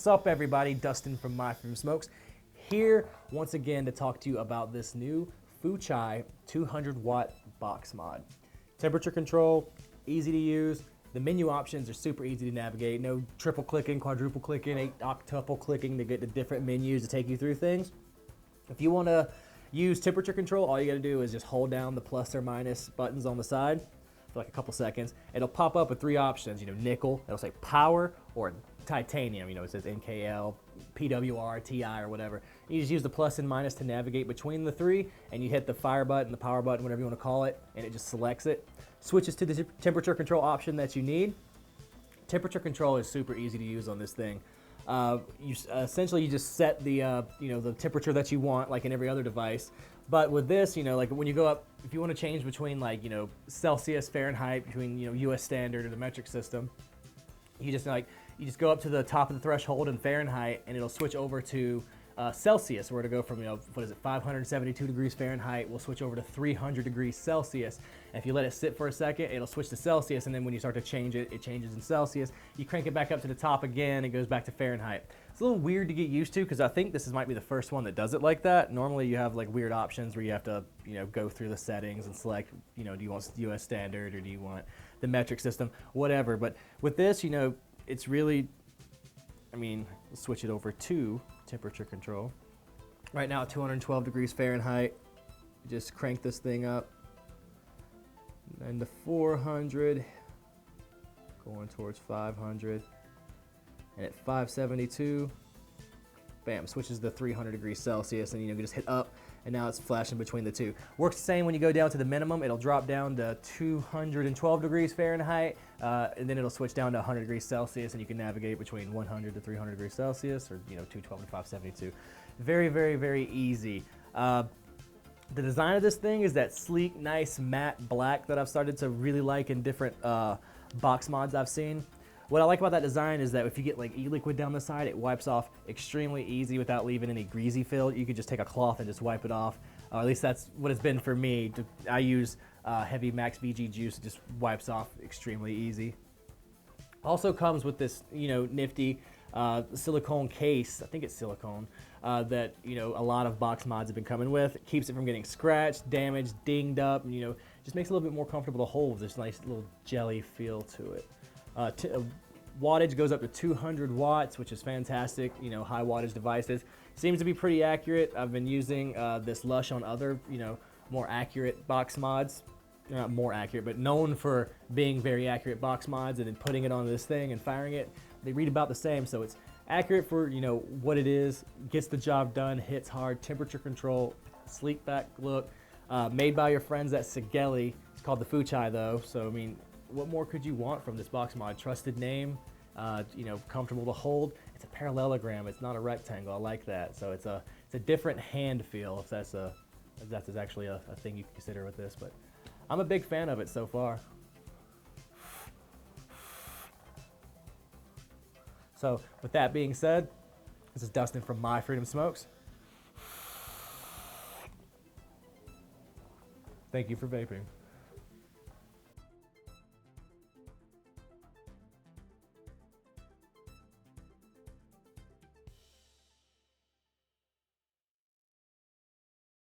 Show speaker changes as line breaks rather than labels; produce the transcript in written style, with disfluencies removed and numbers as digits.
What's up, everybody? Dustin from MyFreedomSmokes here once again to talk to you about this new Fuchai 200 watt box mod. Temperature control, easy to use. The menu options are super easy to navigate. No triple clicking, quadruple clicking, octuple clicking to get to different menus to take you through things. If you want to use temperature control, all you got to do is just hold down the plus or minus buttons on the side for like a couple seconds. It'll pop up with three options, nickel, it'll say power, or titanium, it says NKL, PWR, TI, or whatever. You just use the plus and minus to navigate between the three, and you hit the fire button, the power button, whatever you want to call it, and it just selects it. Switches to the temperature control option that you need. Temperature control is super easy to use on this thing. Essentially you just set the the temperature that you want, like in every other device. But with this, like when you go up, if you want to change between Celsius, Fahrenheit, between US standard or the metric system, you just go up to the top of the threshold in Fahrenheit, and it'll switch over to Celsius, where to go from 572 degrees Fahrenheit, we'll switch over to 300 degrees Celsius. And if you let it sit for a second, it'll switch to Celsius, and then when you start to change it, it changes in Celsius. You crank it back up to the top again, it goes back to Fahrenheit. It's a little weird to get used to, because I think this might be the first one that does it like that. Normally you have like weird options where you have to go through the settings and select, do you want US standard or do you want the metric system, whatever. But with this, it's really, let's switch it over to temperature control. Right now at 212 degrees Fahrenheit, just crank this thing up. And to 400, going towards 500. And at 572, bam, switches to 300 degrees Celsius, and you just hit up, and now it's flashing between the two. Works the same when you go down to the minimum. It'll drop down to 212 degrees Fahrenheit, and then it'll switch down to 100 degrees Celsius, and you can navigate between 100 to 300 degrees Celsius, or 212 to 572. Very, very, very easy. The design of this thing is that sleek, nice matte black that I've started to really like in different box mods I've seen. What I like about that design is that if you get like e-liquid down the side, it wipes off extremely easy without leaving any greasy feel. You could just take a cloth and just wipe it off. At least that's what it's been for me. I use heavy Max VG juice. It just wipes off extremely easy. Also comes with this, nifty silicone case. I think it's silicone that a lot of box mods have been coming with. It keeps it from getting scratched, damaged, dinged up. And, just makes it a little bit more comfortable to hold with this nice little jelly feel to it. Wattage goes up to 200 watts, which is fantastic. High wattage devices. Seems to be pretty accurate. I've been using this Lush on other, more accurate box mods. Not more accurate, but known for being very accurate box mods, and then putting it on this thing and firing it. They read about the same, so it's accurate for what it is. Gets the job done. Hits hard. Temperature control. Sleek back look. Made by your friends at Sigelei. It's called the Fuchai though. So what more could you want from this box mod? Trusted name, comfortable to hold. It's a parallelogram. It's not a rectangle. I like that. So it's a different hand feel, if that's actually a thing you can consider with this. But I'm a big fan of it so far. So with that being said, this is Dustin from MyFreedomSmokes. Thank you for vaping.